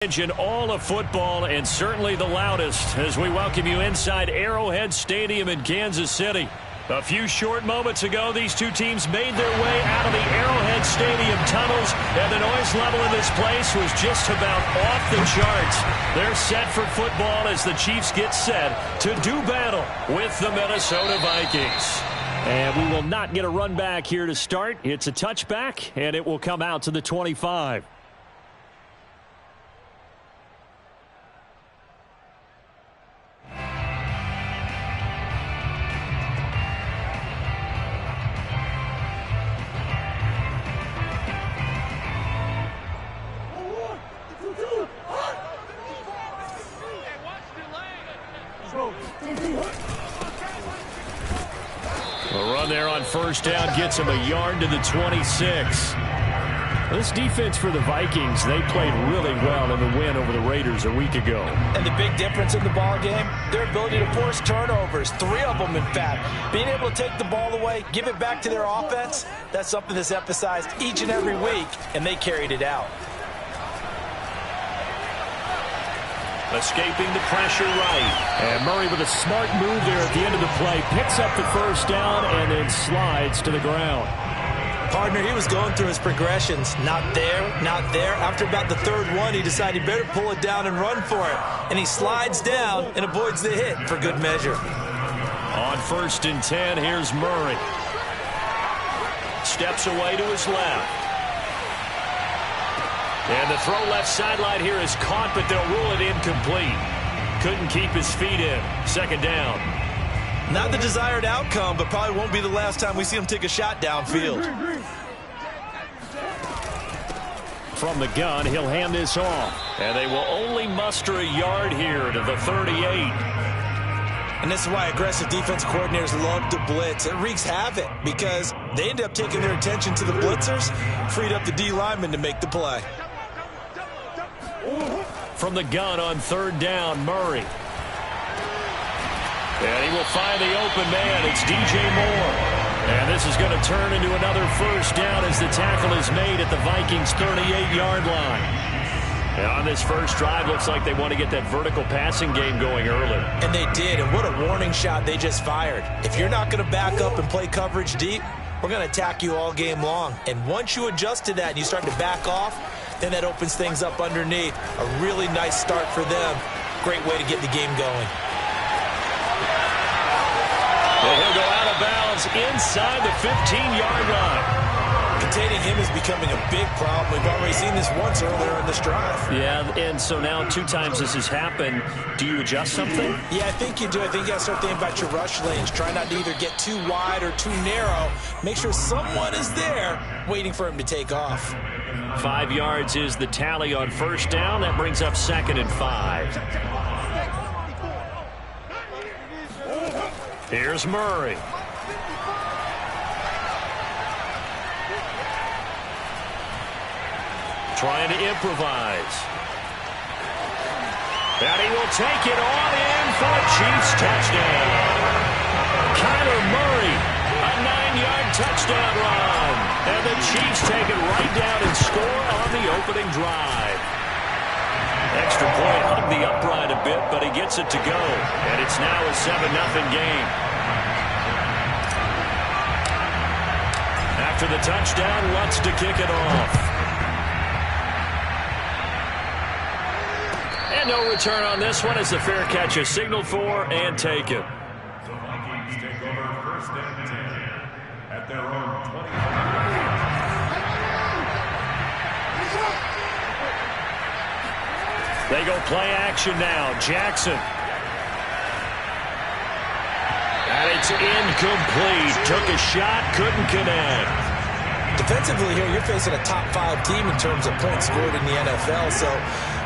In all of football, and certainly the loudest, as we welcome you inside Arrowhead Stadium in Kansas City. A few short moments ago, these two teams made their way out of the Arrowhead Stadium tunnels, and the noise level in this place was just about off the charts. They're set for football as the Chiefs get set to do battle with the Minnesota Vikings. And we will not get a run back here to start. It's a touchback, and it will come out to the 25. A run there on first down gets him a yard to the 26. This defense for the Vikings, they played really well in the win over the Raiders a week ago. And the big difference in the ball game, their ability to force turnovers, 3 of them in fact. Being able to take the ball away, give it back to their offense, that's something that's emphasized each and every week, and they carried it out. Escaping the pressure right. And Murray with a smart move there at the end of the play. Picks up the first down and then slides to the ground. Partner, he was going through his progressions. Not there, not there. After about the third one, he decided he better pull it down and run for it. And he slides down and avoids the hit for good measure. On 1st and 10, here's Murray. Steps away to his left. And the throw left sideline here is caught, but they'll rule it incomplete. Couldn't keep his feet in. 2nd down. Not the desired outcome, but probably won't be the last time we see him take a shot downfield. From the gun, he'll hand this off. And they will only muster a yard here to the 38. And this is why aggressive defense coordinators love to blitz. It wreaks havoc because they end up taking their attention to the blitzers, freed up the D lineman to make the play. From the gun on 3rd down, Murray. And he will find the open man. It's DJ Moore. And this is going to turn into another first down as the tackle is made at the Vikings' 38-yard line. And on this first drive, looks like they want to get that vertical passing game going early. And they did, and what a warning shot they just fired. If you're not going to back up and play coverage deep, we're going to attack you all game long. And once you adjust to that and you start to back off, then that opens things up underneath. A really nice start for them. Great way to get the game going. And he'll go out of bounds inside the 15-yard line. Containing him is becoming a big problem. We've already seen this once earlier in this drive. Yeah, and so now 2 times this has happened. Do you adjust something? Yeah, I think you do. I think you got to start thinking about your rush lanes. Try not to either get too wide or too narrow. Make sure someone is there waiting for him to take off. 5 yards is the tally on first down. That brings up 2nd and 5. Here's Murray. Trying to improvise. And he will take it on in for a Chiefs touchdown. Kyler Murray, a 9-yard touchdown run. And the Chiefs take it right down and score on the opening drive. Extra point hugged the upright a bit, but he gets it to go. And it's now a 7-0 game. After the touchdown, Lutz to kick it off. And no return on this one as the fair catch is signaled for and taken. The Vikings take over 1st and 10 at their own 20. They go play action now. Jackson. And it's incomplete. Took a shot, couldn't connect. Defensively here, you're facing a top 5 team in terms of points scored in the NFL. So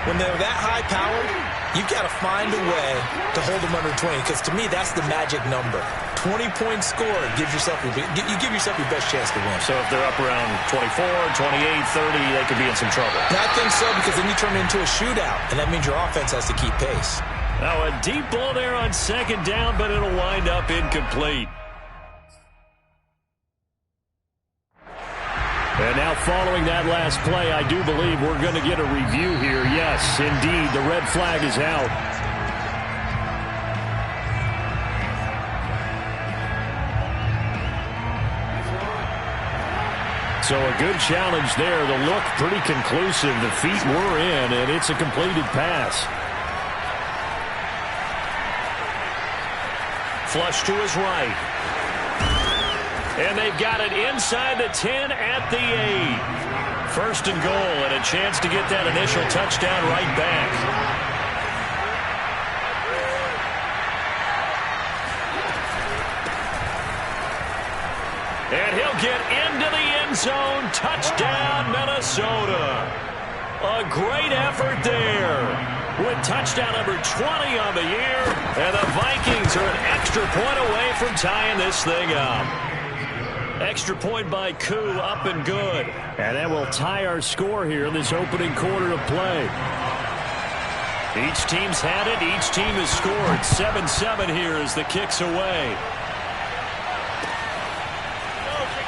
when they're that high-powered, you've got to find a way to hold them under 20. Because to me, that's the magic number. 20 points scored gives yourself you give yourself your best chance to win. So if they're up around 24, 28, 30, they could be in some trouble. And I think so, because then you turn it into a shootout, and that means your offense has to keep pace. Now a deep ball there on 2nd down, but it'll wind up incomplete. And now following that last play, I do believe we're going to get a review here. Yes, indeed, the red flag is out. So a good challenge there. The look pretty conclusive. The feet were in, and it's a completed pass. Flush to his right. And they've got it inside the 10 at the 8. First and goal, and a chance to get that initial touchdown right back. And he'll get into the end zone. Touchdown, Minnesota. A great effort there. With touchdown number 20 on the year. And the Vikings are an extra point away from tying this thing up. Extra point by Koo, up and good. And that will tie our score here in this opening quarter of play. Each team's had it. Each team has scored. 7-7 here as the kick's away.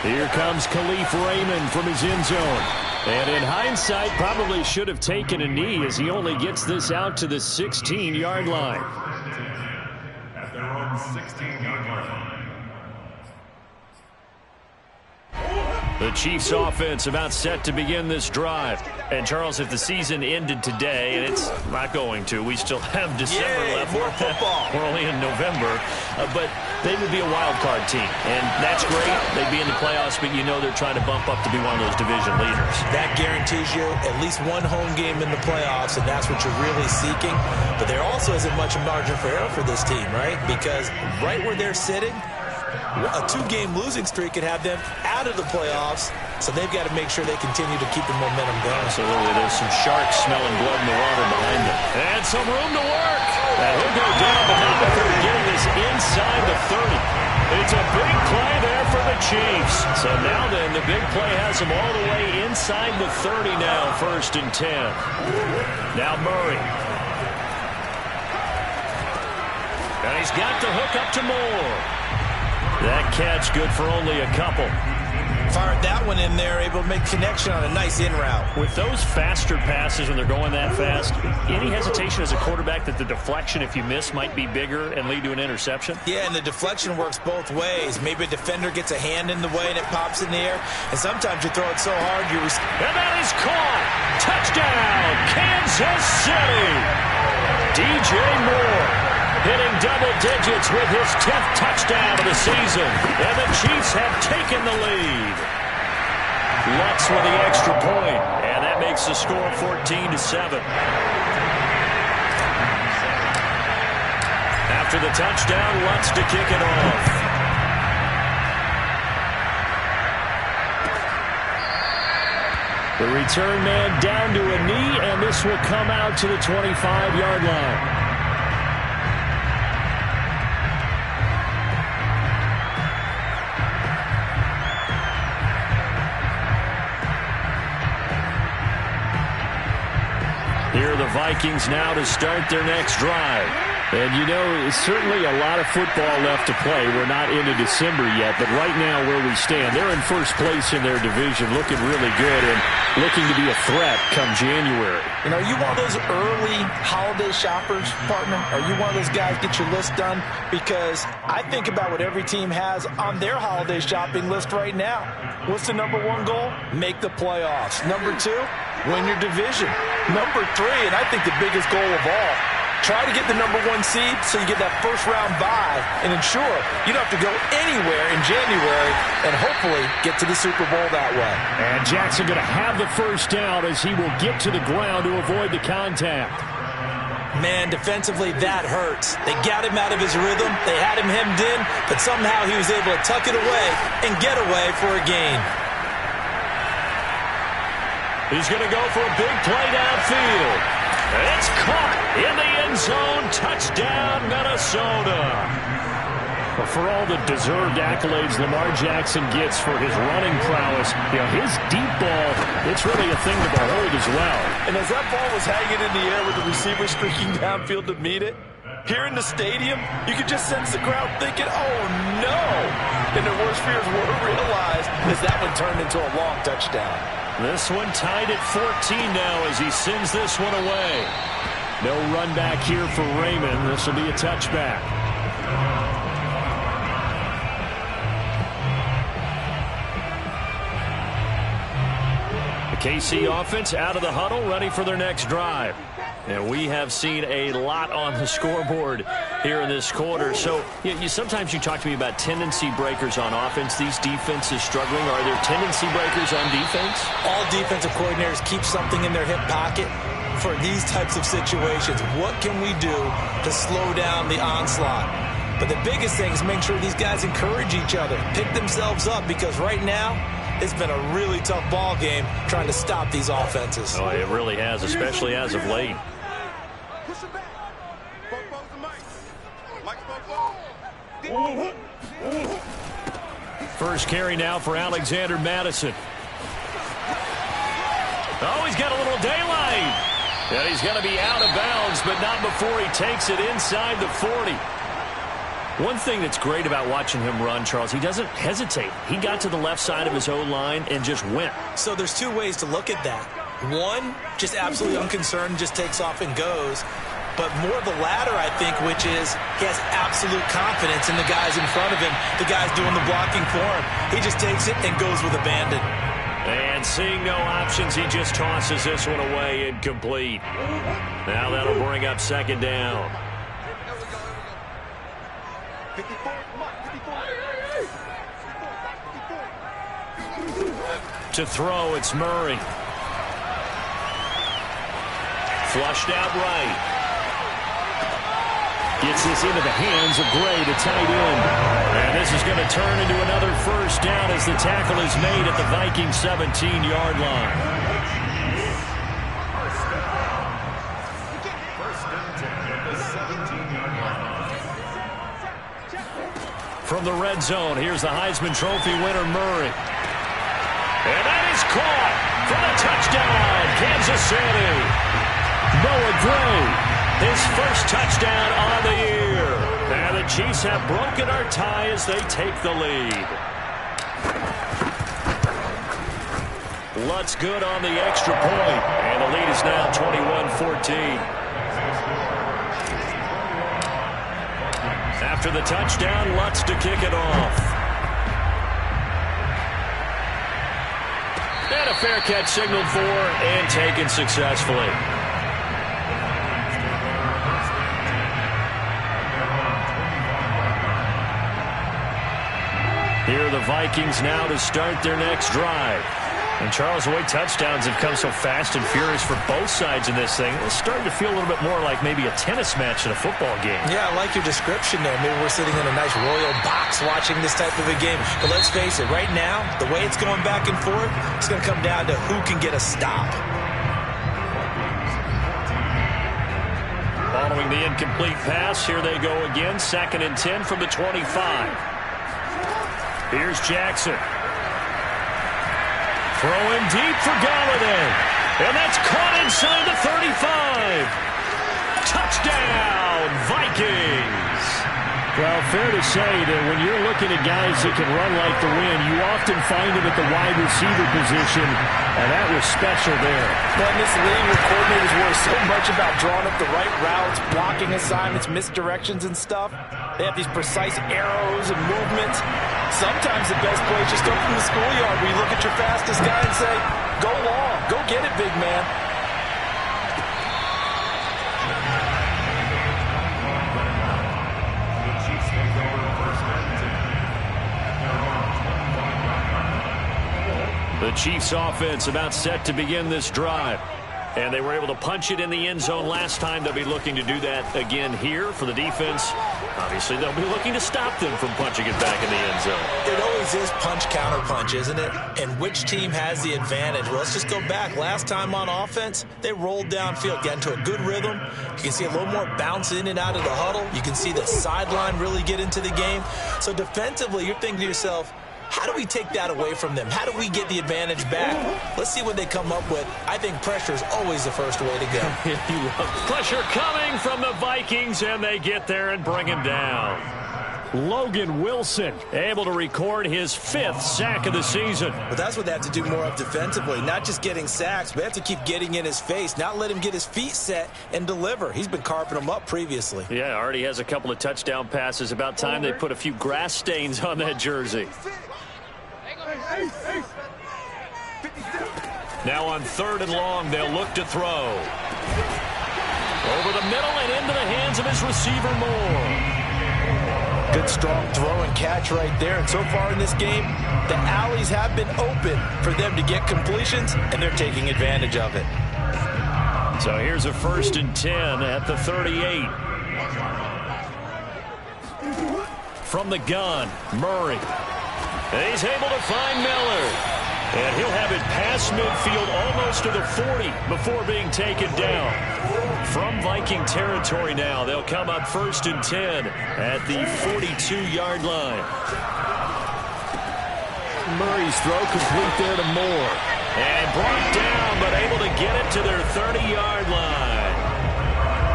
Here comes Khalif Raymond from his end zone. And in hindsight, probably should have taken a knee as he only gets this out to the 16-yard line. At their own 16-yard line. The Chiefs offense about set to begin this drive. And Charles, if the season ended today, and it's not going to, we still have December left. More football. We're only in November. But they would be a wild card team. And that's great. They'd be in the playoffs, but you know they're trying to bump up to be one of those division leaders. That guarantees you at least one home game in the playoffs, and that's what you're really seeking. But there also isn't much margin for error for this team, right? Because right where they're sitting, a 2-game losing streak could have them out of the playoffs, so they've got to make sure they continue to keep the momentum going. Absolutely. There's some sharks smelling blood in the water behind them. And some room to work. And he'll go down, but not before getting this inside the 30. It's a big play there for the Chiefs. So now then, the big play has them all the way inside the 30 now, 1st and 10. Now Murray. And he's got the hook up to Moore. That catch good for only a couple. Fired that one in there, able to make connection on a nice in route. With those faster passes when they're going that fast, any hesitation as a quarterback that the deflection, if you miss, might be bigger and lead to an interception? Yeah, and the deflection works both ways. Maybe a defender gets a hand in the way and it pops in the air, and sometimes you throw it so hard you... And that is caught! Touchdown, Kansas City! DJ Moore hitting double digits with his 10th touchdown of the season. And the Chiefs have taken the lead. Lutz with the extra point, and that makes the score 14-7. After the touchdown, Lutz to kick it off. The return man down to a knee, and this will come out to the 25-yard line. Here are the Vikings now to start their next drive. And, you know, certainly a lot of football left to play. We're not into December yet, but right now where we stand, they're in first place in their division, looking really good and looking to be a threat come January. You know, are you one of those early holiday shoppers, partner? Are you one of those guys get your list done? Because I think about what every team has on their holiday shopping list right now. What's the number one goal? Make the playoffs. Number two, win your division. Number three, and I think the biggest goal of all, try to get the number one seed so you get that first-round bye and ensure you don't have to go anywhere in January and hopefully get to the Super Bowl that way. And Jackson going to have the first down as he will get to the ground to avoid the contact. Man, defensively, that hurts. They got him out of his rhythm. They had him hemmed in, but somehow he was able to tuck it away and get away for a gain. He's going to go for a big play downfield. It's caught in the end zone. Touchdown, Minnesota. Well, for all the deserved accolades Lamar Jackson gets for his running prowess, you know, his deep ball, it's really a thing to behold as well. And as that ball was hanging in the air with the receiver streaking downfield to meet it, here in the stadium, you could just sense the crowd thinking, oh, no. and their worst fears were realized as that one turned into a long touchdown. This one tied at 14 now as he sends this one away. No run back here for Raymond. This will be a touchback. The KC offense out of the huddle, ready for their next drive. And we have seen a lot on the scoreboard here in this quarter. So sometimes you talk to me about tendency breakers on offense. These defenses struggling. Are there tendency breakers on defense? All defensive coordinators keep something in their hip pocket for these types of situations. What can we do to slow down the onslaught? But the biggest thing is make sure these guys encourage each other, pick themselves up, because right now it's been a really tough ball game trying to stop these offenses. Oh, it really has, especially as of late. First carry now for Alexander Madison. Oh, he's got a little daylight. And he's going to be out of bounds, but not before he takes it inside the 40. One thing that's great about watching him run, Charles, he doesn't hesitate. He got to the left side of his O-line and just went. So there's two ways to look at that. One, just absolutely unconcerned, just takes off and goes. But more the latter, I think, which is he has absolute confidence in the guys in front of him, the guys doing the blocking for him. He just takes it and goes with abandon. And seeing no options, he just tosses this one away incomplete. Now that'll bring up second down. To throw, it's Murray. Flushed out right. Gets this into the hands of Gray, the tight end. And this is going to turn into another first down as the tackle is made at the Vikings 17-yard line. From the red zone, here's the Heisman Trophy winner, Murray. And that is caught for the touchdown, Kansas City. Noah Gray, his first touchdown on the year. And the Chiefs have broken our tie as they take the lead. Lutz good on the extra point, and the lead is now 21-14. After the touchdown, Lutz to kick it off. And a fair catch signaled for and taken successfully. Here are the Vikings now to start their next drive. And Charles, the way touchdowns have come so fast and furious for both sides in this thing, it's starting to feel a little bit more like maybe a tennis match in a football game. Yeah, I like your description there. Maybe we're sitting in a nice royal box watching this type of a game. But let's face it, right now, the way it's going back and forth, it's going to come down to who can get a stop. Following the incomplete pass, here they go again. 2nd and 10 from the 25. Here's Jackson. Throwing deep for Galladay. And that's caught inside the 35. Touchdown, Vikings. Well, fair to say that when you're looking at guys that can run like the wind, you often find them at the wide receiver position, and that was special there. Well, in this league where coordinators worry so much about drawing up the right routes, blocking assignments, misdirections and stuff, they have these precise arrows and movements. Sometimes the best play is just open the schoolyard where you look at your fastest guy and say, go long, go get it, big man. The Chiefs offense about set to begin this drive. And they were able to punch it in the end zone last time. They'll be looking to do that again here for the defense. Obviously, they'll be looking to stop them from punching it back in the end zone. It always is punch-counter-punch, isn't it? And which team has the advantage? Well, let's just go back. Last time on offense, they rolled downfield, got into a good rhythm. You can see a little more bounce in and out of the huddle. You can see the sideline really get into the game. So defensively, you're thinking to yourself, how do we take that away from them? How do we get the advantage back? Let's see what they come up with. I think pressure is always the first way to go. Pressure coming from the Vikings, and they get there and bring him down. Logan Wilson able to record his 5th sack of the season. But that's what they have to do more of defensively, not just getting sacks, but they have to keep getting in his face, not let him get his feet set and deliver. He's been carving them up previously. Yeah, already has a couple of touchdown passes. About time they put a few grass stains on that jersey. Now on 3rd and long, they'll look to throw. Over the middle and into the hands of his receiver, Moore. Good strong throw and catch right there. And so far in this game, the alleys have been open for them to get completions, and they're taking advantage of it. So here's a 1st and 10 at the 38. From the gun, Murray. And he's able to find Miller. And he'll have it past midfield almost to the 40 before being taken down. From Viking territory now, they'll come up 1st and 10 at the 42-yard line. Murray's throw complete there to Moore. And brought down, but able to get it to their 30-yard line.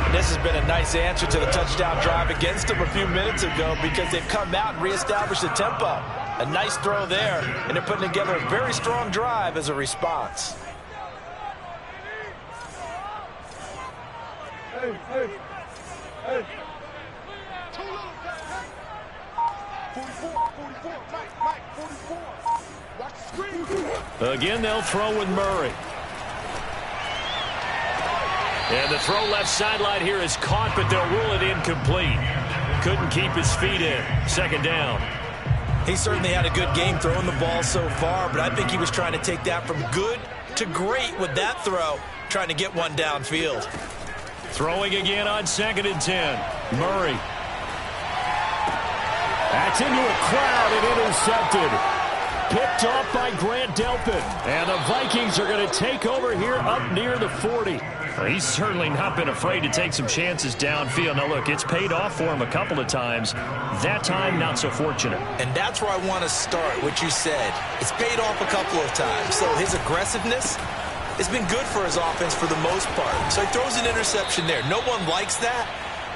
And this has been a nice answer to the touchdown drive against them a few minutes ago because they've come out and reestablished the tempo. A nice throw there, and they're putting together a very strong drive as a response. Again, they'll throw with Murray. And the throw left sideline here is caught, but they'll rule it incomplete. Couldn't keep his feet in. 2nd down. He certainly had a good game throwing the ball so far, but I think he was trying to take that from good to great with that throw, trying to get one downfield. Throwing again on 2nd and 10. Murray. That's into a crowd and intercepted. Picked off by Grant Delpit. And the Vikings are going to take over here up near the 40. Well, he's certainly not been afraid to take some chances downfield. Now, look, it's paid off for him a couple of times. That time, not so fortunate. And that's where I want to start, what you said. It's paid off a couple of times. So his aggressiveness has been good for his offense for the most part. So he throws an interception there. No one likes that,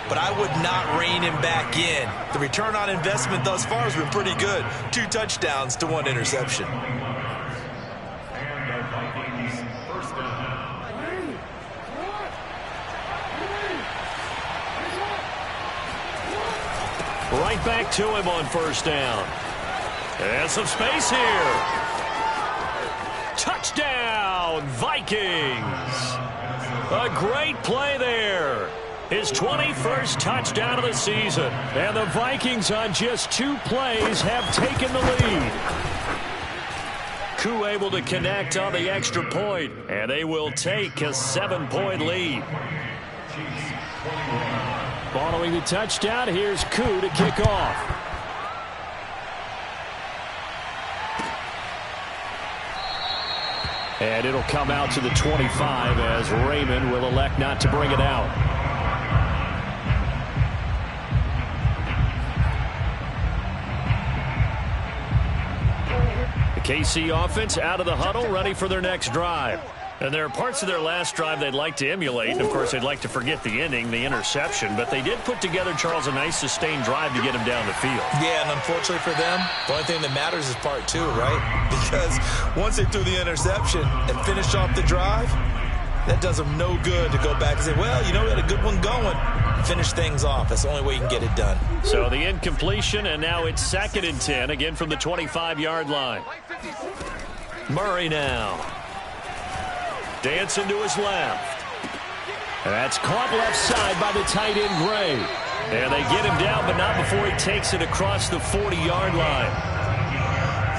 but I would not rein him back in. The return on investment thus far has been pretty good. 2 touchdowns to 1 interception. Right back to him on 1st down. And some space here. Touchdown, Vikings. A great play there. His 21st touchdown of the season. And the Vikings on just 2 plays have taken the lead. Koo able to connect on the extra point, and they will take a 7-point lead. Following the touchdown, here's Koo to kick off. And it'll come out to the 25 as Raymond will elect not to bring it out. The KC offense out of the huddle, ready for their next drive. And there are parts of their last drive they'd like to emulate. And, of course, they'd like to forget the ending, the interception. But they did put together, Charles, a nice sustained drive to get him down the field. Yeah, and unfortunately for them, the only thing that matters is part 2, right? Because once they threw the interception and finished off the drive, that does them no good to go back and say, well, you know, we had a good one going. Finish things off. That's the only way you can get it done. So the incompletion, and now it's 2nd and 10, again from the 25-yard line. Murray now. Dancing to his left. And that's caught left side by the tight end, Gray. And they get him down, but not before he takes it across the 40-yard line.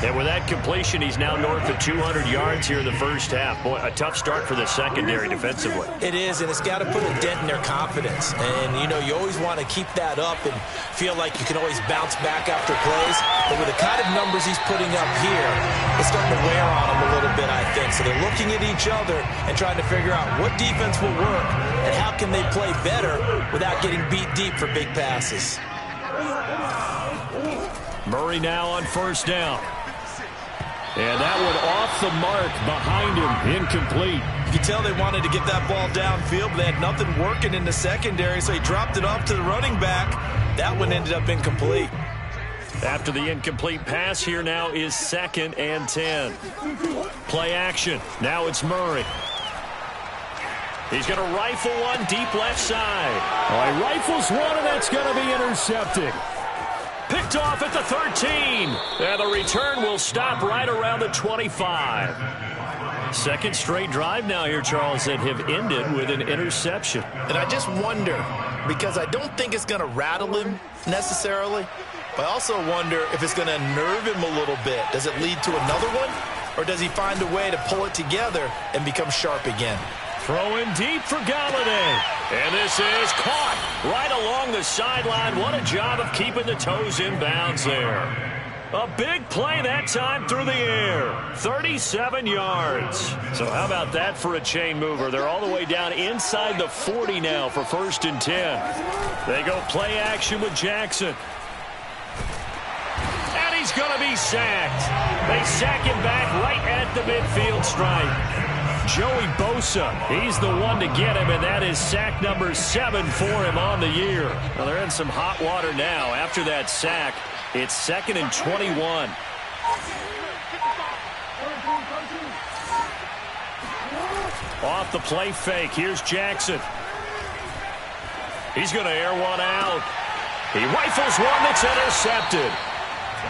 And with that completion, he's now north of 200 yards here in the first half. Boy, a tough start for the secondary defensively. It is, and it's got to put a dent in their confidence. And, you know, you always want to keep that up and feel like you can always bounce back after plays. But with the kind of numbers he's putting up here, it's starting to wear on them a little bit, I think. So they're looking at each other and trying to figure out what defense will work and how can they play better without getting beat deep for big passes. Murray now on 1st down. And that one off the mark behind him, incomplete. You could tell they wanted to get that ball downfield, but they had nothing working in the secondary, so he dropped it off to the running back. That one ended up incomplete. After the incomplete pass, here now is 2nd and 10. Play action. Now it's Murray. He's going to rifle one deep left side. Oh, he rifles one, and that's going to be intercepted. Picked off at the 13. And the return will stop right around the 25. Second straight drive now here, Charles, that have ended with an interception. And I just wonder, because I don't think it's going to rattle him necessarily, but I also wonder if it's going to unnerve him a little bit. Does it lead to another one? Or does he find a way to pull it together and become sharp again? Throwing deep for Galladay. And this is caught right along the sideline. What a job of keeping the toes in bounds there. A big play that time through the air. 37 yards. So how about that for a chain mover? They're all the way down inside the 40 now for 1st and 10. They go play action with Jackson. And he's going to be sacked. They sack him back right at the midfield stripe. Joey Bosa, he's the one to get him, and that is sack number 7 for him on the year. Well, they're in some hot water now. After that sack, it's 2nd and 21. Off the play fake, here's Jackson. He's going to air one out. He rifles one that's intercepted.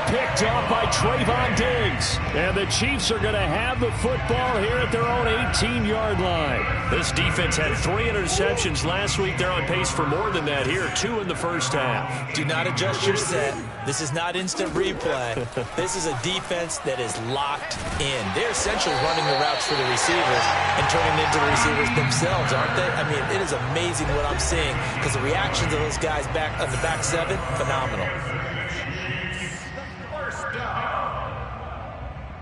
Picked off by Trayvon Diggs. And the Chiefs are going to have the football here at their own 18-yard line. This defense had 3 interceptions last week. They're on pace for more than that here. 2 in the first half. Do not adjust your set. This is not instant replay. This is a defense that is locked in. They're essentially running the routes for the receivers and turning into the receivers themselves, aren't they? I mean, it is amazing what I'm seeing because the reactions of those guys back on the back 7, phenomenal.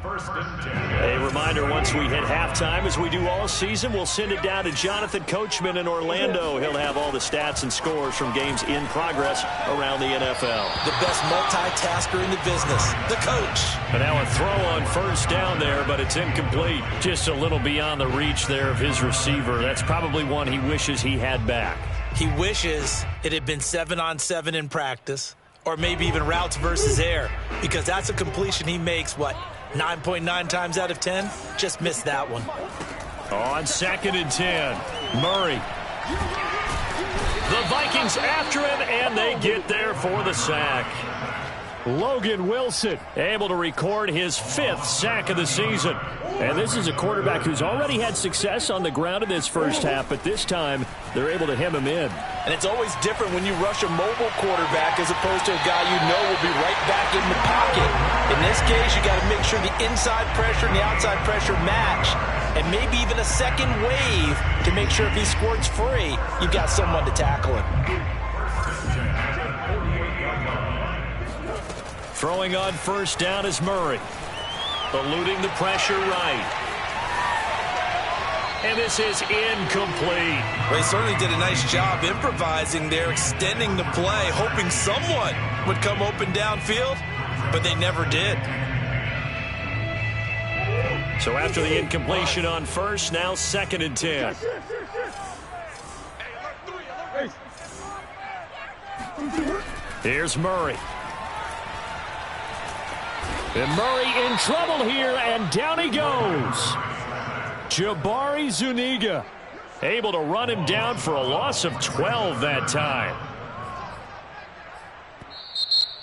A reminder, once we hit halftime, as we do all season, we'll send it down to Jonathan Coachman in Orlando. He'll have all the stats and scores from games in progress around the NFL. The best multitasker in the business, the coach. And now a throw on 1st down there, but it's incomplete. Just a little beyond the reach there of his receiver. That's probably one he wishes he had back. He wishes it had been 7-on-7 in practice, or maybe even routes versus air, because that's a completion he makes, 9.9 times out of 10, just missed that one. On 2nd and 10, Murray. The Vikings after him, and they get there for the sack. Logan Wilson able to record his 5th sack of the season. And this is a quarterback who's already had success on the ground in this first half, but this time they're able to hem him in. And it's always different when you rush a mobile quarterback as opposed to a guy you know will be right back in the pocket. In this case, you got to make sure the inside pressure and the outside pressure match, and maybe even a second wave to make sure if he squirts free, you've got someone to tackle him. Throwing on 1st down is Murray. Eluding the pressure right. And this is incomplete. Well, he certainly did a nice job improvising there, extending the play, hoping someone would come open downfield, but they never did. So after the incompletion on 1st, now 2nd and 10. Here's Murray. And Murray in trouble here, and down he goes. Jabari Zuniga able to run him down for a loss of 12 that time.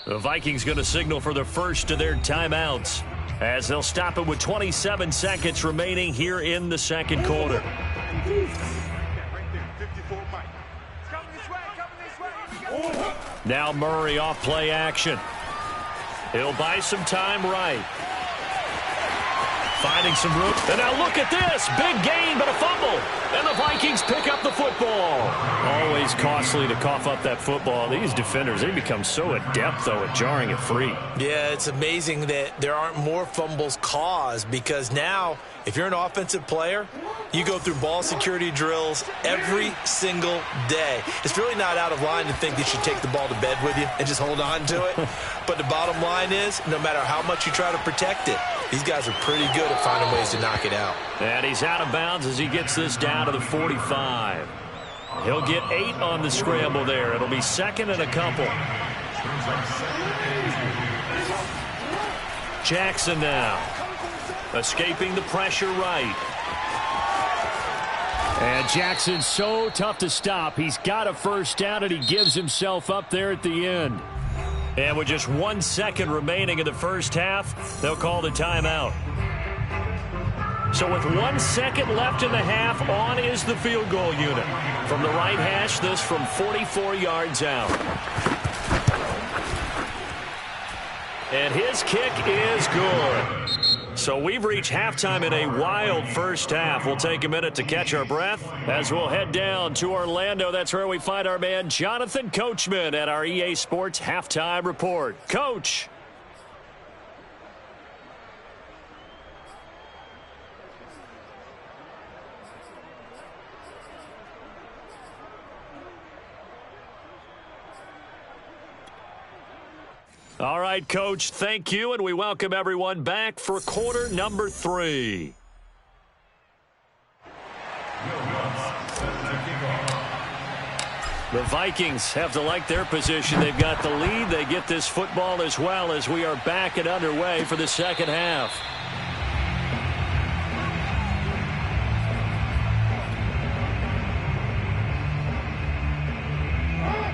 The Vikings going to signal for the first of their timeouts as they'll stop it with 27 seconds remaining here in the 2nd quarter. Now Murray off play action. He'll buy some time right. Finding some room. And now look at this. Big gain, but a fumble. And the Vikings pick up the football. Always costly to cough up that football. These defenders, they become so adept, though, at jarring it free. Yeah, it's amazing that there aren't more fumbles caused, because now, if you're an offensive player, you go through ball security drills every single day. It's really not out of line to think that you should take the ball to bed with you and just hold on to it. But the bottom line is, no matter how much you try to protect it, These guys are pretty good at finding ways to knock it out. And he's out of bounds as he gets this down to the 45. He'll get 8 on the scramble there. It'll be second and a couple. Jackson now. Escaping the pressure right. And Jackson's so tough to stop. He's got a first down, and he gives himself up there at the end. And with just 1 second remaining in the first half, they'll call the timeout. So with 1 second left in the half, on is the field goal unit. From the right hash, this from 44 yards out. And his kick is good. So we've reached halftime in a wild first half. We'll take a minute to catch our breath as we'll head down to Orlando. That's where we find our man Jonathan Coachman at our EA Sports Halftime Report. Coach. All right, Coach, thank you, and we welcome everyone back for quarter number 3. The Vikings have to like their position. They've got the lead. They get this football as well as we are back and underway for the second half.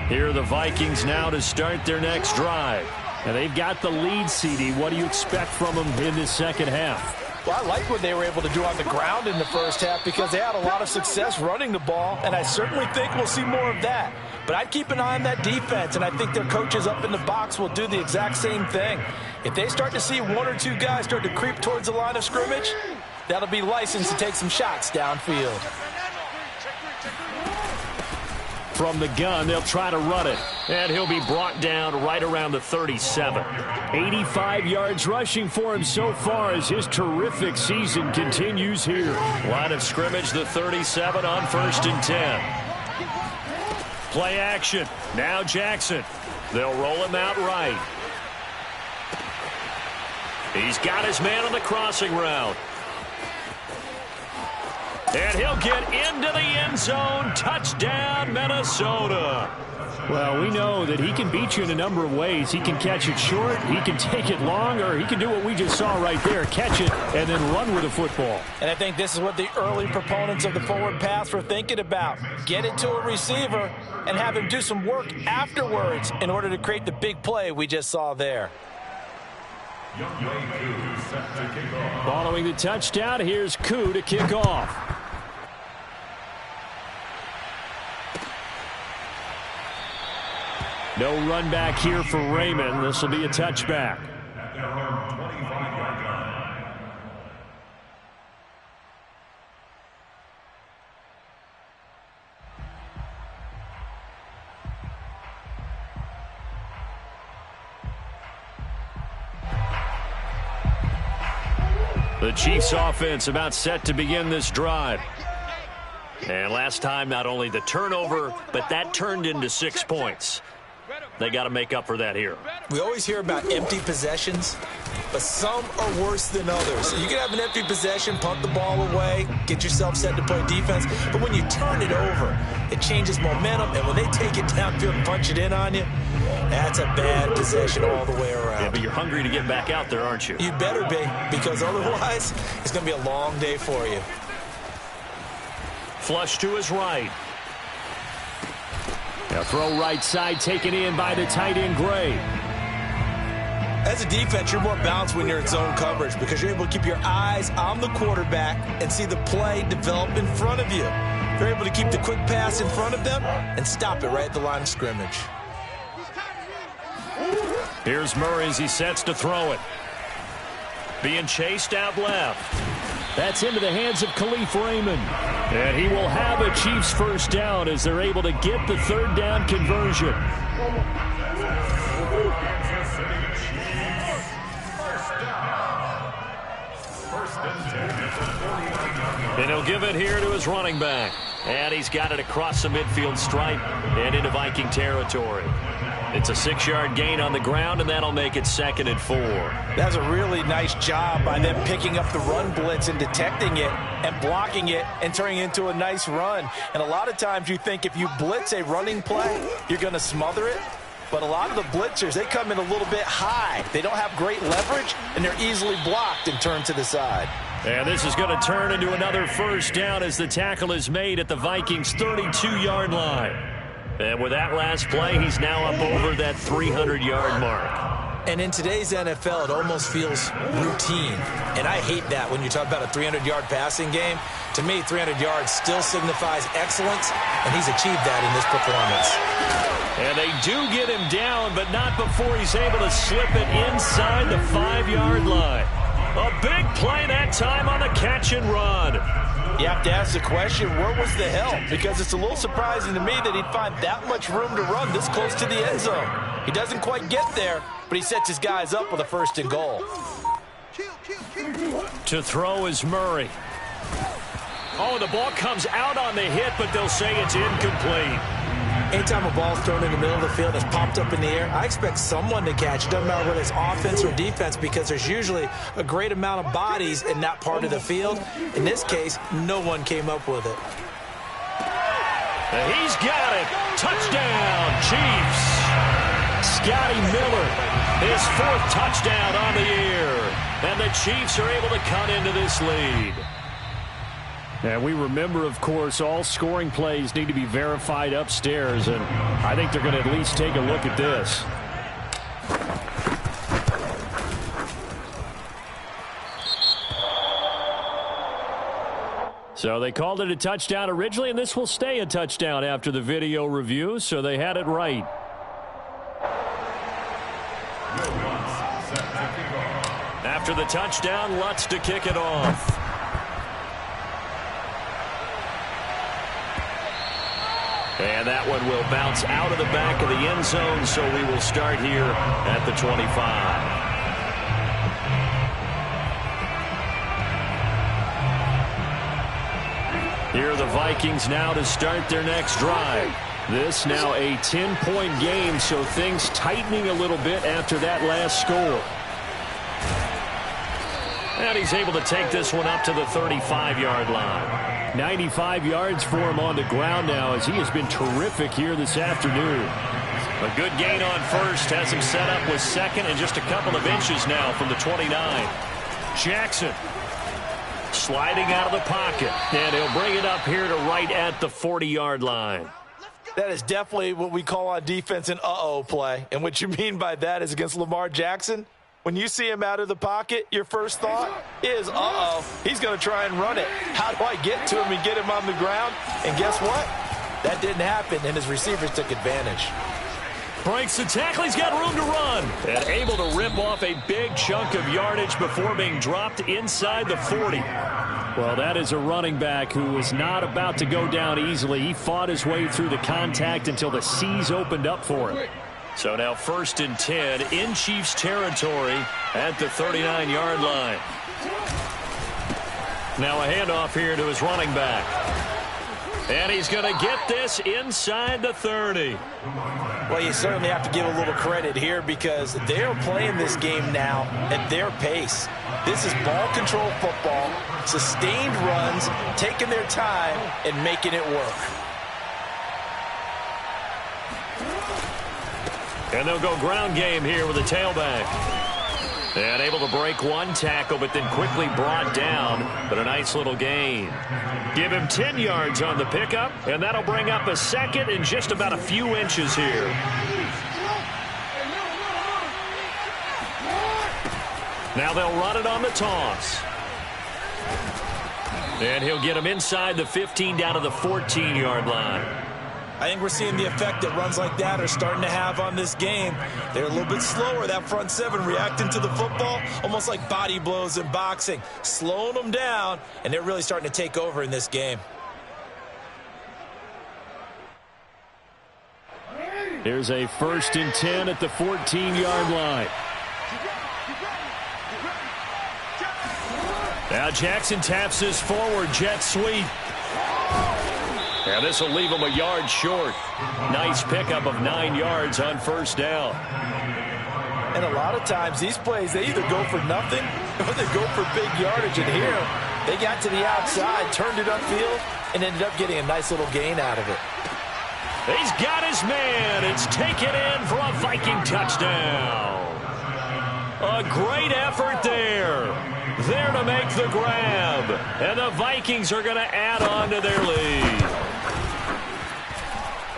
Here are the Vikings now to start their next drive. And they've got the lead, CD. What do you expect from them in this second half? Well, I like what they were able to do on the ground in the first half because they had a lot of success running the ball, and I certainly think we'll see more of that. But I'd keep an eye on that defense, and I think their coaches up in the box will do the exact same thing. If they start to see 1 or 2 guys start to creep towards the line of scrimmage, that'll be licensed to take some shots downfield. From the gun, they'll try to run it. And he'll be brought down right around the 37. 85 yards rushing for him so far as his terrific season continues here. Line of scrimmage, the 37 on 1st and 10. Play action. Now Jackson. They'll roll him out right. He's got his man on the crossing route. And he'll get into the end zone. Touchdown, Minnesota. Well, we know that he can beat you in a number of ways. He can catch it short, he can take it long, or he can do what we just saw right there, catch it and then run with the football. And I think this is what the early proponents of the forward pass were thinking about. Get it to a receiver and have him do some work afterwards in order to create the big play we just saw there. Following the touchdown, here's Koo to kick off. No run back here for Raymond. This will be a touchback. The Chiefs offense about set to begin this drive. And last time, not only the turnover, but that turned into 6 points. They got to make up for that here. We always hear about empty possessions, but some are worse than others. You can have an empty possession, punt the ball away, get yourself set to play defense, but when you turn it over, it changes momentum, and when they take it downfield and punch it in on you, that's a bad possession all the way around. Yeah, but you're hungry to get back out there, aren't you? You better be, because otherwise, it's going to be a long day for you. Flush to his right. Now throw right side taken in by the tight end Gray. As a defense, you're more balanced when you're in zone coverage because you're able to keep your eyes on the quarterback and see the play develop in front of you. You're able to keep the quick pass in front of them and stop it right at the line of scrimmage. Here's Murray as he sets to throw it. Being chased out left. That's into the hands of Khalif Raymond. And he will have a Chiefs first down as they're able to get the third down conversion. And he'll give it here to his running back. And he's got it across the midfield stripe and into Viking territory. It's a 6-yard gain on the ground, and that'll make it 2nd and 4. That's a really nice job by them picking up the run blitz and detecting it and blocking it and turning it into a nice run. And a lot of times you think if you blitz a running play, you're going to smother it. But a lot of the blitzers, they come in a little bit high. They don't have great leverage, and they're easily blocked and turned to the side. And this is going to turn into another first down as the tackle is made at the Vikings' 32-yard line. And with that last play, he's now up over that 300-yard mark. And in today's NFL, it almost feels routine. And I hate that when you talk about a 300-yard passing game. To me, 300 yards still signifies excellence, and he's achieved that in this performance. And they do get him down, but not before he's able to slip it inside the 5-yard line. A big play that time on the catch and run. You have to ask the question, where was the help? Because it's a little surprising to me that he'd find that much room to run this close to the end zone. He doesn't quite get there, but he sets his guys up with a 1st and goal. To throw is Murray. Oh, the ball comes out on the hit, but they'll say it's incomplete. Anytime a ball's thrown in the middle of the field, it's popped up in the air, I expect someone to catch. It doesn't matter whether it's offense or defense, because there's usually a great amount of bodies in that part of the field. In this case, no one came up with it. He's got it. Touchdown, Chiefs. Scotty Miller, his 4th touchdown on the year. And the Chiefs are able to cut into this lead. And we remember, of course, all scoring plays need to be verified upstairs, and I think they're going to at least take a look at this. So they called it a touchdown originally, and this will stay a touchdown after the video review, so they had it right. After the touchdown, Lutz to kick it off. And that one will bounce out of the back of the end zone, so we will start here at the 25. Here are the Vikings now to start their next drive. This now a 10-point game, so things tightening a little bit after that last score. And he's able to take this one up to the 35-yard line. 95 yards for him on the ground now, as he has been terrific here this afternoon. A good gain on 1st, has him set up with 2nd and just a couple of inches now from the 29. Jackson sliding out of the pocket, and he'll bring it up here to right at the 40-yard line. That is definitely what we call on defense an uh-oh play. And what you mean by that is against Lamar Jackson, when you see him out of the pocket, your first thought is, uh-oh, he's going to try and run it. How do I get to him and get him on the ground? And guess what? That didn't happen, and his receivers took advantage. Breaks the tackle. He's got room to run. And able to rip off a big chunk of yardage before being dropped inside the 40. Well, that is a running back who was not about to go down easily. He fought his way through the contact until the seas opened up for him. So now 1st and 10 in Chiefs territory at the 39-yard line. Now a handoff here to his running back. And he's going to get this inside the 30. Well, you certainly have to give a little credit here because they're playing this game now at their pace. This is ball control football, sustained runs, taking their time and making it work. And they'll go ground game here with a tailback. And able to break one tackle, but then quickly brought down. But a nice little gain. Give him 10 yards on the pickup, and that'll bring up a 2nd and just about a few inches here. Now they'll run it on the toss. And he'll get him inside the 15 down to the 14-yard line. I think we're seeing the effect that runs like that are starting to have on this game. They're a little bit slower, that front 7, reacting to the football, almost like body blows in boxing, slowing them down, and they're really starting to take over in this game. Here's a 1st and 10 at the 14-yard line. Now Jackson taps his forward jet sweep. Yeah, this will leave them a yard short. Nice pickup of 9 yards on first down. And a lot of times these plays, they either go for nothing or they go for big yardage. And here, they got to the outside, turned it upfield, and ended up getting a nice little gain out of it. He's got his man. It's taken in for a Viking touchdown. A great effort there. There to make the grab. And the Vikings are going to add on to their lead.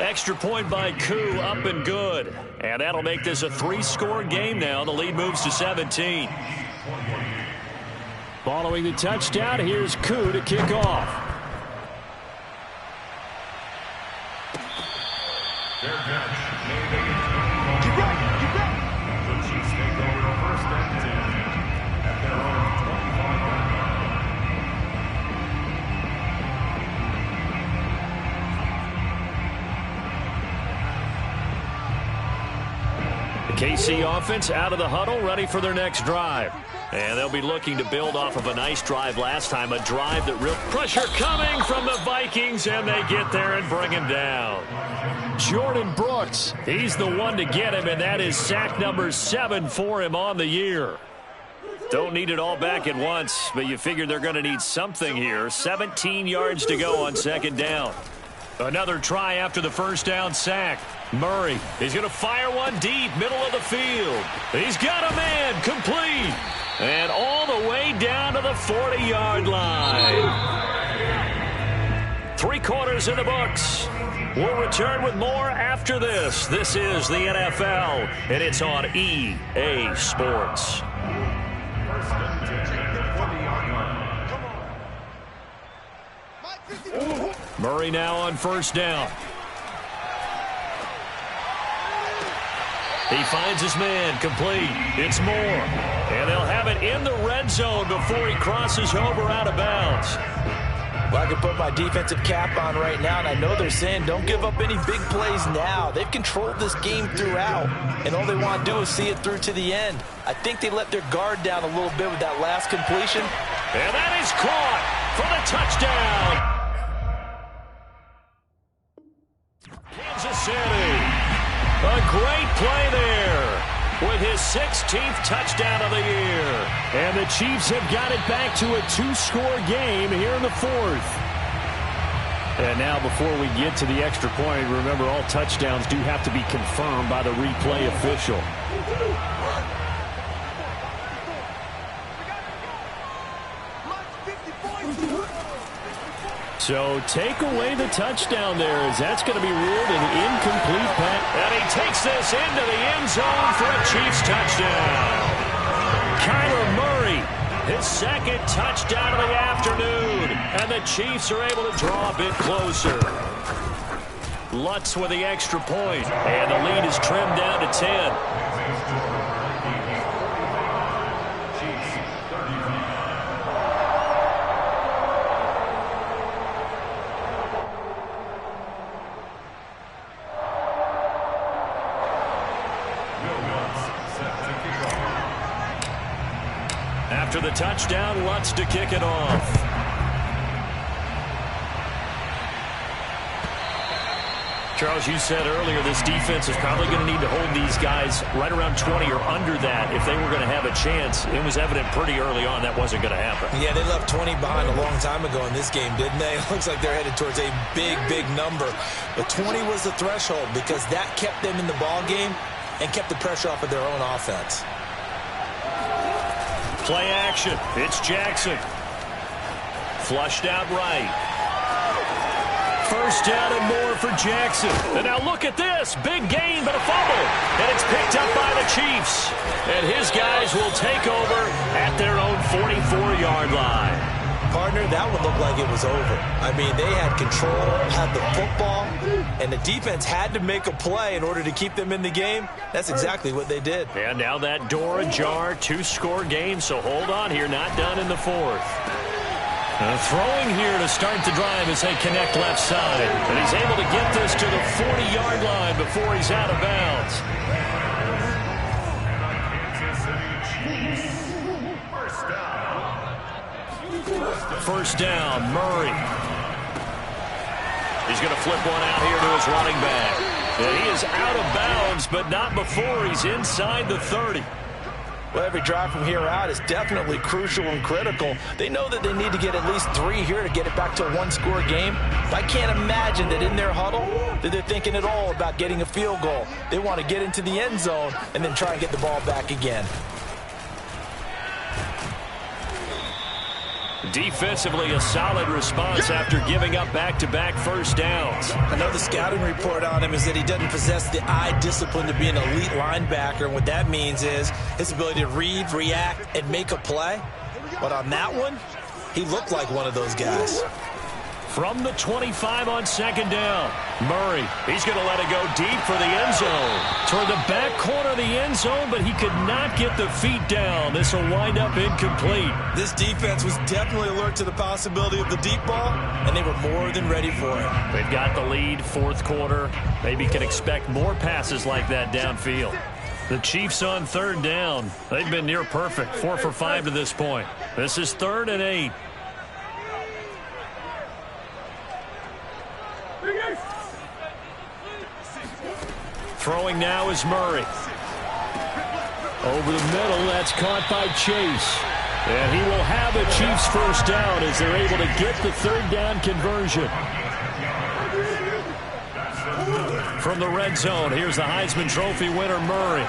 Extra point by Koo, up and good. And that'll make this a 3-score game now. The lead moves to 17. Following the touchdown, here's Koo to kick off. Fair catch. Keep going. The Chiefs take over first and 10 at their own 25-yard line. The KC offense out of the huddle, ready for their next drive. And they'll be looking to build off of a nice drive last time, a drive that real pressure coming from the Vikings, and they get there and bring him down. Jordan Brooks, he's the one to get him, and that is sack number 7 for him on the year. Don't need it all back at once, but you figure they're going to need something here. 17 yards to go on second down. Another try after the first down sack. Murray, he's going to fire one deep, middle of the field. He's got a man, complete. And all the way down to the 40-yard line. 3 quarters in the books. We'll return with more after this. This is the NFL, and it's on EA Sports. Murray now on first down. He finds his man, complete. It's Moore. And they'll have it in the red zone before he crosses over out of bounds. Well, I can put my defensive cap on right now, and I know they're saying don't give up any big plays now. They've controlled this game throughout, and all they want to do is see it through to the end. I think they let their guard down a little bit with that last completion. And that is caught for the touchdown. Kansas City. A great play there with his 16th touchdown of the year. And the Chiefs have got it back to a 2-score game here in the 4th. And now before we get to the extra point, remember all touchdowns do have to be confirmed by the replay official. So take away the touchdown there, as that's going to be ruled an incomplete pass. And he takes this into the end zone for a Chiefs touchdown. Kyler Murray, his 2nd touchdown of the afternoon. And the Chiefs are able to draw a bit closer. Lutz with the extra point. And the lead is trimmed down to 10. After the touchdown, Lutz to kick it off. Charles, you said earlier this defense is probably going to need to hold these guys right around 20 or under that if they were going to have a chance. It was evident pretty early on that wasn't going to happen. Yeah, they left 20 behind a long time ago in this game, didn't they? It looks like they're headed towards a big, big number. But 20 was the threshold because that kept them in the ball game and kept the pressure off of their own offense. Play action. It's Jackson. Flushed out right. First down and more for Jackson. And now look at this. Big gain, but a fumble. And it's picked up by the Chiefs. And his guys will take over at their own 44-yard line. Partner, that one looked like it was over. I mean, they had control, had the football, and the defense had to make a play in order to keep them in the game. That's exactly what they did. And now that door ajar, 2-score game, so hold on here, not done in the 4th. Throwing here to start the drive as they connect left side. And he's able to get this to the 40-yard line before he's out of bounds. First down, Murray. He's going to flip one out here to his running back. And he is out of bounds, but not before he's inside the 30. Well, every drive from here out is definitely crucial and critical. They know that they need to get at least 3 here to get it back to a one-score game. But I can't imagine that in their huddle that they're thinking at all about getting a field goal. They want to get into the end zone and then try and get the ball back again. Defensively, a solid response after giving up back-to-back first downs. I know the scouting report on him is that he doesn't possess the eye discipline to be an elite linebacker. And what that means is his ability to read, react, and make a play. But on that one, he looked like one of those guys. From the 25 on second down, Murray, he's going to let it go deep for the end zone. Toward the back corner of the end zone, but he could not get the feet down. This will wind up incomplete. This defense was definitely alert to the possibility of the deep ball, and they were more than ready for it. They've got the lead, fourth quarter. Maybe can expect more passes like that downfield. The Chiefs on third down. They've been near perfect, 4 for 5 to this point. This is 3rd and 8. Throwing now is Murray. Over the middle, that's caught by Chase. And he will have a Chiefs first down as they're able to get the third down conversion. From the red zone, here's the Heisman Trophy winner, Murray.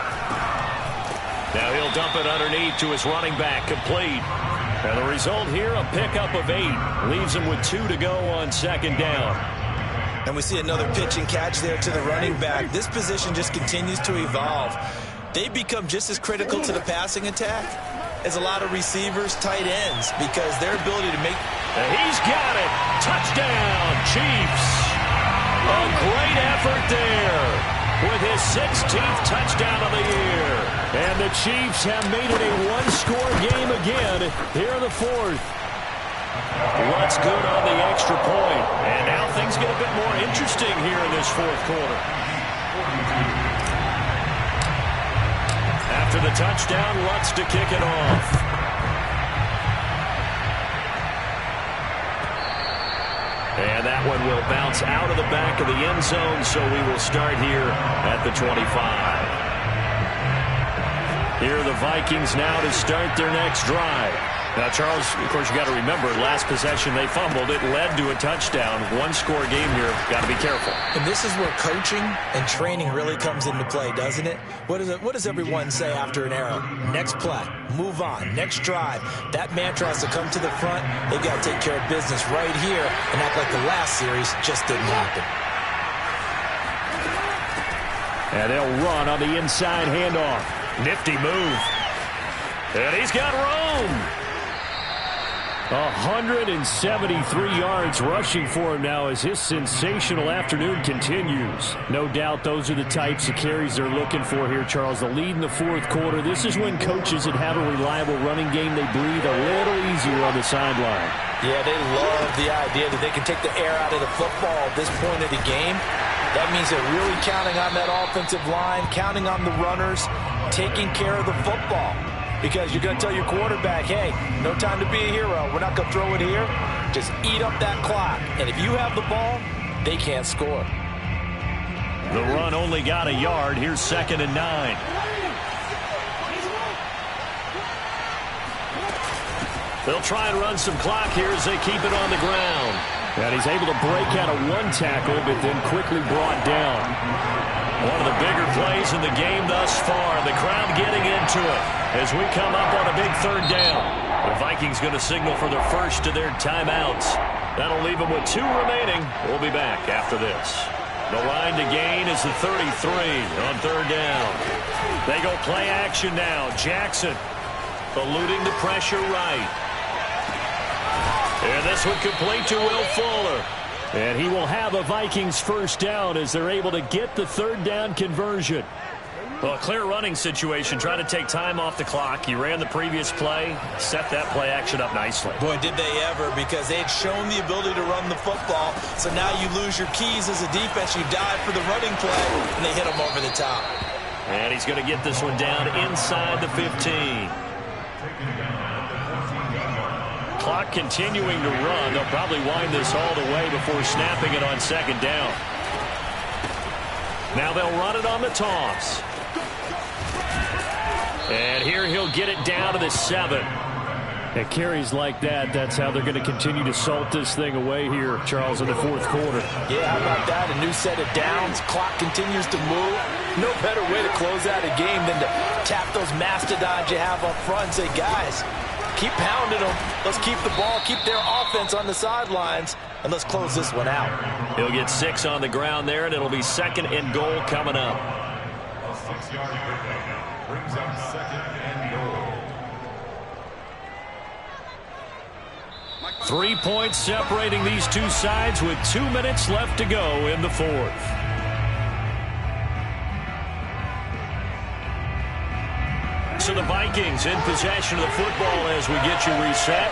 Now he'll dump it underneath to his running back, complete. And the result here, a pickup of 8. Leaves him with 2 to go on second down. And we see another pitch and catch there to the running back. This position just continues to evolve. They become just as critical to the passing attack as a lot of receivers, tight ends, because their ability to make... And he's got it. Touchdown, Chiefs. A great effort there with his 16th touchdown of the year. And the Chiefs have made it a one-score game again here in the 4th. What's good on the extra point. And now things get a bit more interesting here in this 4th quarter. After the touchdown, Lutz to kick it off. And that one will bounce out of the back of the end zone, so we will start here at the 25. Here are the Vikings now to start their next drive. Now, Charles, of course, you got to remember, last possession they fumbled. It led to a touchdown. One-score game here. Got to be careful. And this is where coaching and training really comes into play, doesn't it? What does everyone say after an error? Next play, move on, next drive. That mantra has to come to the front. They've got to take care of business right here and act like the last series just didn't happen. And they'll run on the inside handoff. Nifty move. And he's got room. 173 yards rushing for him now as his sensational afternoon continues. No doubt those are the types of carries they're looking for here, Charles. The lead in the 4th quarter. This is when coaches that have a reliable running game, they breathe a little easier on the sideline. Yeah, they love the idea that they can take the air out of the football at this point of the game. That means they're really counting on that offensive line, counting on the runners, taking care of the football. Because you're going to tell your quarterback, hey, no time to be a hero. We're not going to throw it here. Just eat up that clock. And if you have the ball, they can't score. The run only got a yard. Here's 2nd and 9. They'll try and run some clock here as they keep it on the ground. And he's able to break out of one tackle, but then quickly brought down. One of the bigger plays in the game thus far. The crowd getting into it as we come up on a big 3rd down. The Vikings going to signal for their first of their timeouts. That'll leave them with 2 remaining. We'll be back after this. The line to gain is the 33 on 3rd down. They go play action now. Jackson eluding the pressure right. And this one complete to Will Fuller. And he will have a Vikings first down as they're able to get the 3rd down conversion. Well, a clear running situation. Try to take time off the clock. He ran the previous play, set that play action up nicely. Boy, did they ever, because they had shown the ability to run the football. So now you lose your keys as a defense. You dive for the running play, and they hit him over the top. And he's going to get this one down inside the 15. clock continuing to run. They'll probably wind this all the way before snapping it on second down. Now they'll run it on the toss. And here he'll get it down to the 7. At carries like that, that's how they're going to continue to salt this thing away here, Charles, in the fourth quarter. Yeah, how about that? A new set of downs. Clock continues to move. No better way to close out a game than to tap those mastodons you have up front and say, guys, keep pounding them. Let's keep the ball, keep their offense on the sidelines, and let's close this one out. He'll get 6 on the ground there, and it'll be 2nd and goal coming up. A 6-yard pickup brings up 2nd and goal. 3 points separating these two sides with 2 minutes left to go in the fourth. So the Vikings in possession of the football as we get you reset.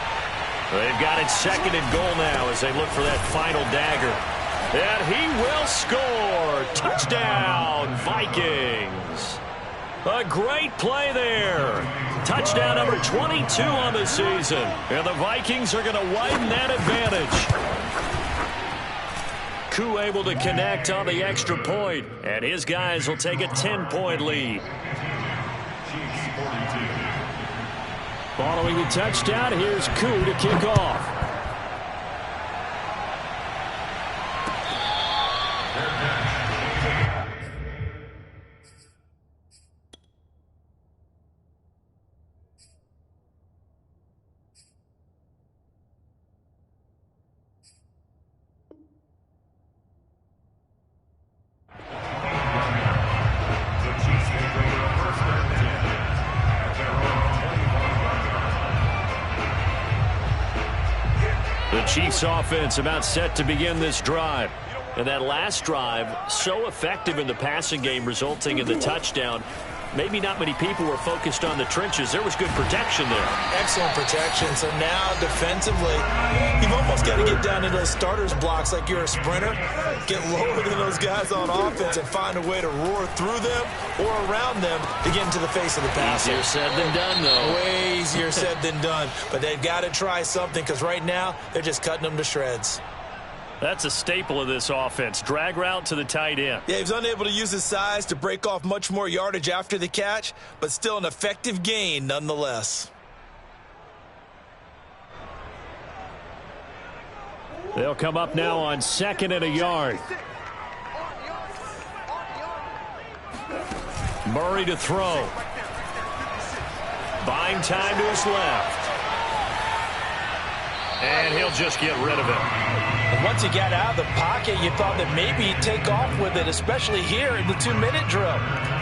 They've got it 2nd and goal now as they look for that final dagger. And he will score. Touchdown, Vikings. A great play there. Touchdown number 22 on the season. And the Vikings are going to widen that advantage. Koo able to connect on the extra point, and his guys will take a 10-point lead. Following the touchdown, here's Koo to kick off. Chiefs offense about set to begin this drive. And that last drive, so effective in the passing game, resulting in the touchdown. Maybe not many people were focused on the trenches. There was good protection there. Excellent protection. So now defensively, you've almost got to get down to those starters blocks like you're a sprinter. Get lower than those guys on offense and find a way to roar through them or around them to get into the face of the passer. Easier said than done, though. Way easier said than done. But they've got to try something because right now they're just cutting them to shreds. That's a staple of this offense. Drag route to the tight end. Yeah, he's unable to use his size to break off much more yardage after the catch, but still an effective gain nonetheless. They'll come up now on 2nd and a yard. Murray to throw. Buying time to his left. And he'll just get rid of it. And once he got out of the pocket, you thought that maybe he'd take off with it, especially here in the 2-minute drill.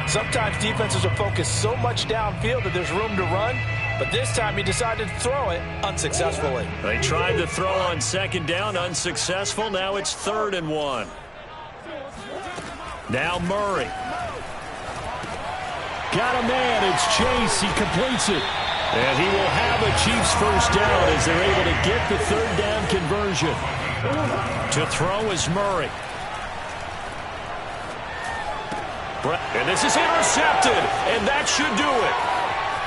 Sometimes defenses are focused so much downfield that there's room to run, but this time he decided to throw it unsuccessfully. They tried to throw on 2nd down, unsuccessful. Now it's 3rd and 1. Now Murray. Got a man. It's Chase. He completes it. And he will have a Chiefs first down as they're able to get the 3rd down conversion. To throw is Murray. And this is intercepted, and that should do it.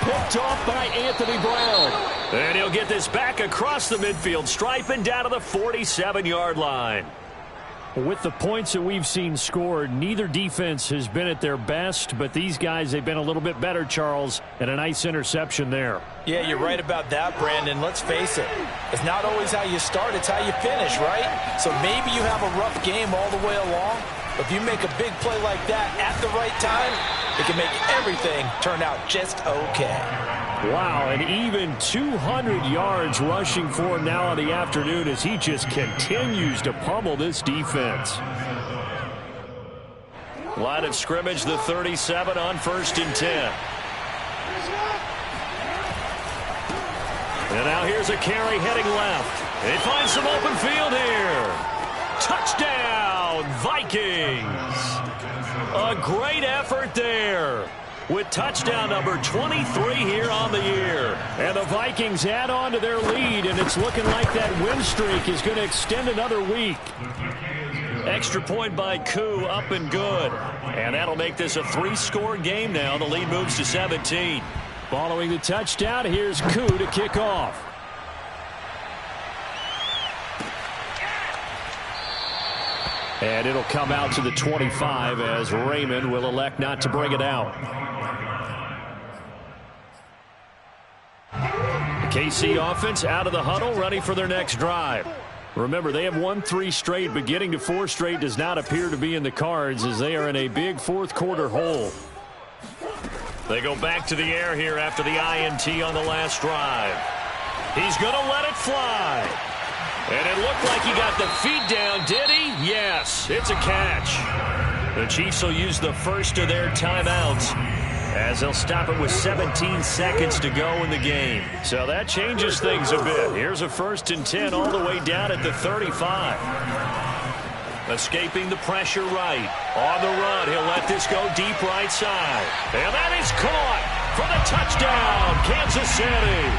Picked off by Anthony Brown. And he'll get this back across the midfield stripe and down to the 47-yard line. With the points that we've seen scored, neither defense has been at their best, but these guys, they've been a little bit better, Charles, and a nice interception there. Yeah, you're right about that, Brandon. Let's face it. It's not always how you start, it's how you finish, right? So maybe you have a rough game all the way along, but if you make a big play like that at the right time, it can make everything turn out just okay. Wow, and even 200 yards rushing for him now in the afternoon as he just continues to pummel this defense. Line of scrimmage, the 37 on 1st and 10. And now here's a carry heading left. They find some open field here. Touchdown, Vikings. A great effort there. With touchdown number 23 here on the year. And the Vikings add on to their lead, and it's looking like that win streak is going to extend another week. Extra point by Koo, up and good. And that'll make this a 3-score game now. The lead moves to 17. Following the touchdown, here's Koo to kick off. And it'll come out to the 25 as Raymond will elect not to bring it out. The KC offense out of the huddle, ready for their next drive. Remember, they have won 3 straight, but getting to 4 straight does not appear to be in the cards as they are in a big fourth quarter hole. They go back to the air here after the INT on the last drive. He's going to let it fly. And it looked like he got the feet down, did he? Yes, it's a catch. The Chiefs will use the first of their timeouts as they'll stop it with 17 seconds to go in the game. So that changes things a bit. Here's a 1st and 10 all the way down at the 35. Escaping the pressure right. On the run, he'll let this go deep right side. And that is caught for the touchdown, Kansas City.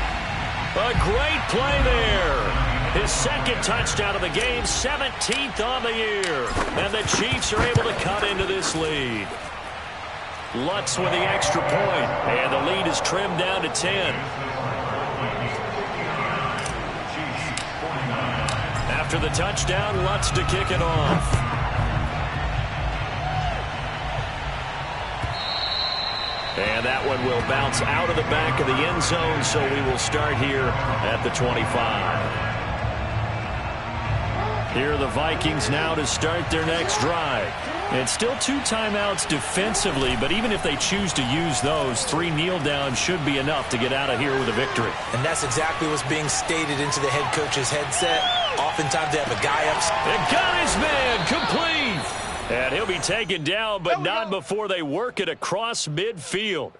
A great play there. His 2nd touchdown of the game, 17th on the year. And the Chiefs are able to cut into this lead. Lutz with the extra point, and the lead is trimmed down to 10. After the touchdown, Lutz to kick it off. And that one will bounce out of the back of the end zone, so we will start here at the 25. Here are the Vikings now to start their next drive. It's still 2 timeouts defensively, but even if they choose to use those, 3 kneel downs should be enough to get out of here with a victory. And that's exactly what's being stated into the head coach's headset. Oftentimes they have a guy up. And got his man complete. And he'll be taken down, but not before they work it across midfield.